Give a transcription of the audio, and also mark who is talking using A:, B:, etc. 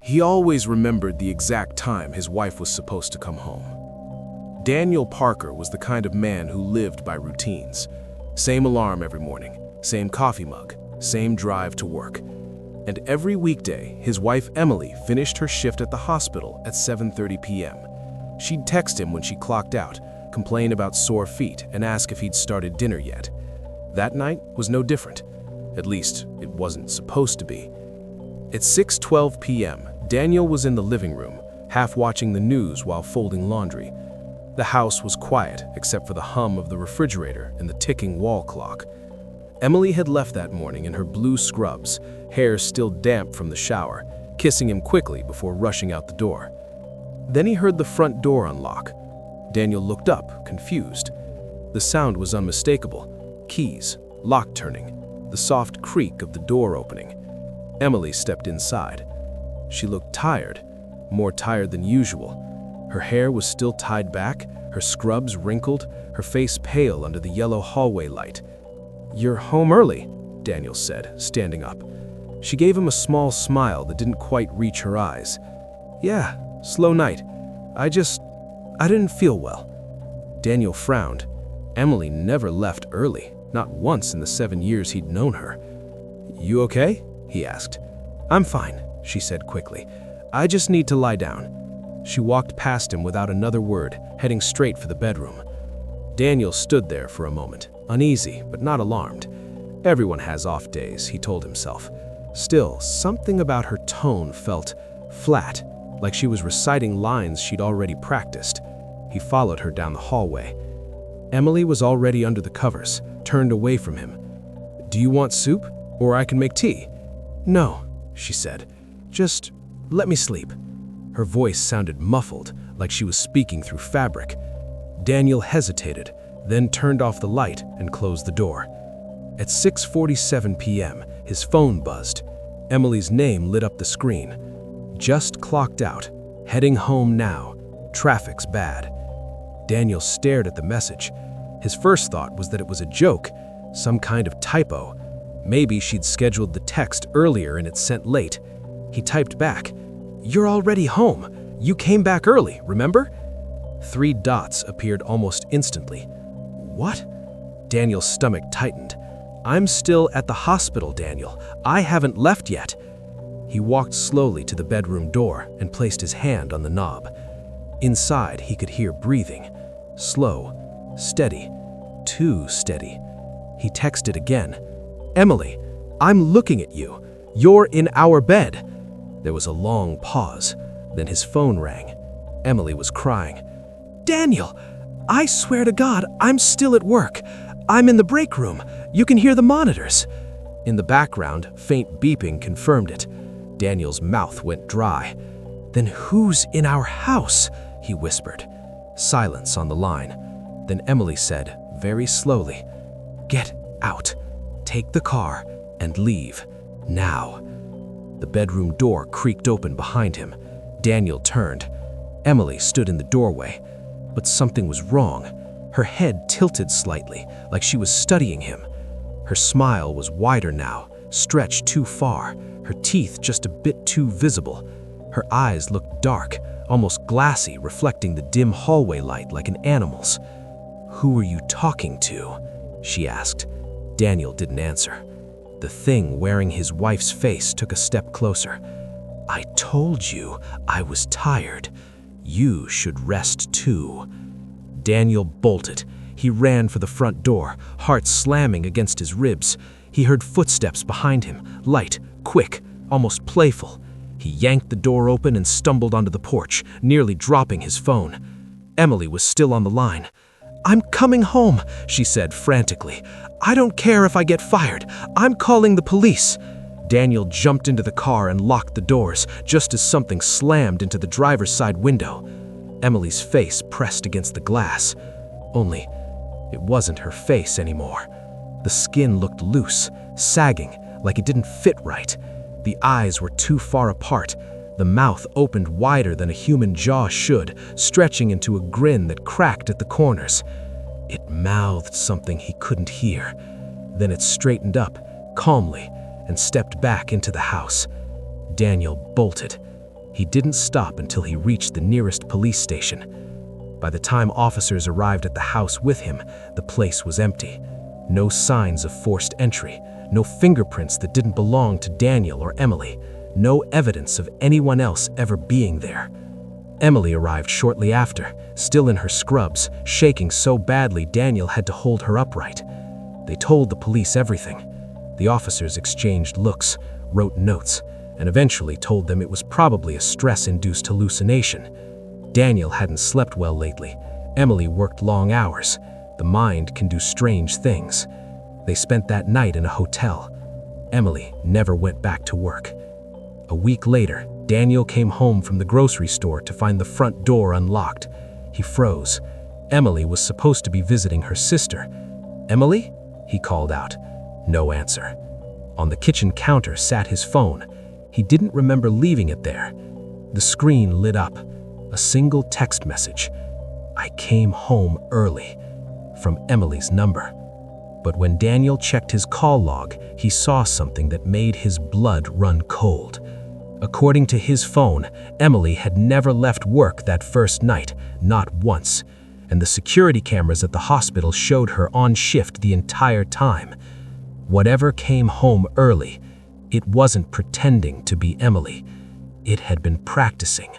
A: He always remembered the exact time his wife was supposed to come home. Daniel Parker was the kind of man who lived by routines. Same alarm every morning, same coffee mug, same drive to work. And every weekday, his wife Emily finished her shift at the hospital at 7:30 p.m. She'd text him when she clocked out, complain about sore feet, and ask if he'd started dinner yet. That night was no different. At least, it wasn't supposed to be. At 6:12 p.m., Daniel was in the living room, half watching the news while folding laundry. The house was quiet, except for the hum of the refrigerator and the ticking wall clock. Emily had left that morning in her blue scrubs, hair still damp from the shower, kissing him quickly before rushing out the door. Then he heard the front door unlock. Daniel looked up, confused. The sound was unmistakable. Keys, lock turning, the soft creak of the door opening. Emily stepped inside. She looked tired, more tired than usual. Her hair was still tied back, her scrubs wrinkled, her face pale under the yellow hallway light. "You're home early," Daniel said, standing up. She gave him a small smile that didn't quite reach her eyes. "Yeah, slow night. I didn't feel well." Daniel frowned. Emily never left early, not once in the 7 years he'd known her. "You okay?" he asked. "I'm fine," she said quickly. "I just need to lie down." She walked past him without another word, heading straight for the bedroom. Daniel stood there for a moment, uneasy but not alarmed. Everyone has off days, he told himself. Still, something about her tone felt flat, like she was reciting lines she'd already practiced. He followed her down the hallway. Emily was already under the covers, turned away from him. "Do you want soup? Or I can make tea?" "No," she said. "Just let me sleep." Her voice sounded muffled, like she was speaking through fabric. Daniel hesitated, then turned off the light and closed the door. At 6:47 p.m., his phone buzzed. Emily's name lit up the screen. "Just clocked out. Heading home now. Traffic's bad." Daniel stared at the message. His first thought was that it was a joke, some kind of typo. Maybe she'd scheduled the text earlier and it's sent late. He typed back, "You're already home. You came back early, remember?" 3 dots appeared almost instantly. "What?" Daniel's stomach tightened. "I'm still at the hospital, Daniel. I haven't left yet." He walked slowly to the bedroom door and placed his hand on the knob. Inside, he could hear breathing. Slow, steady, too steady. He texted again. "Emily, I'm looking at you. You're in our bed." There was a long pause. Then his phone rang. Emily was crying. "Daniel, I swear to God, I'm still at work. I'm in the break room. You can hear the monitors." In the background, faint beeping confirmed it. Daniel's mouth went dry. "Then who's in our house?" he whispered. Silence on the line. Then Emily said, very slowly, "Get out. Take the car and leave. Now." The bedroom door creaked open behind him. Daniel turned. Emily stood in the doorway. But something was wrong. Her head tilted slightly, like she was studying him. Her smile was wider now, stretched too far, her teeth just a bit too visible. Her eyes looked dark, almost glassy, reflecting the dim hallway light like an animal's. "Who are you talking to?" she asked. Daniel didn't answer. The thing wearing his wife's face took a step closer. "I told you I was tired. You should rest too." Daniel bolted. He ran for the front door, heart slamming against his ribs. He heard footsteps behind him, light, quick, almost playful. He yanked the door open and stumbled onto the porch, nearly dropping his phone. Emily was still on the line. "I'm coming home," she said frantically. "I don't care if I get fired. I'm calling the police." Daniel jumped into the car and locked the doors, just as something slammed into the driver's side window. Emily's face pressed against the glass. Only, it wasn't her face anymore. The skin looked loose, sagging, like it didn't fit right. The eyes were too far apart. The mouth opened wider than a human jaw should, stretching into a grin that cracked at the corners. It mouthed something he couldn't hear. Then it straightened up, calmly, and stepped back into the house. Daniel bolted. He didn't stop until he reached the nearest police station. By the time officers arrived at the house with him, the place was empty. No signs of forced entry, no fingerprints that didn't belong to Daniel or Emily, no evidence of anyone else ever being there. Emily arrived shortly after, still in her scrubs, shaking so badly Daniel had to hold her upright. They told the police everything. The officers exchanged looks, wrote notes, and eventually told them it was probably a stress-induced hallucination. Daniel hadn't slept well lately. Emily worked long hours. The mind can do strange things. They spent that night in a hotel. Emily never went back to work. A week later, Daniel came home from the grocery store to find the front door unlocked. He froze. Emily was supposed to be visiting her sister. "Emily?" he called out. No answer. On the kitchen counter sat his phone. He didn't remember leaving it there. The screen lit up. A single text message. "I came home early," from Emily's number. But when Daniel checked his call log, he saw something that made his blood run cold. According to his phone, Emily had never left work that first night, not once, and the security cameras at the hospital showed her on shift the entire time. Whatever came home early, it wasn't pretending to be Emily. It had been practicing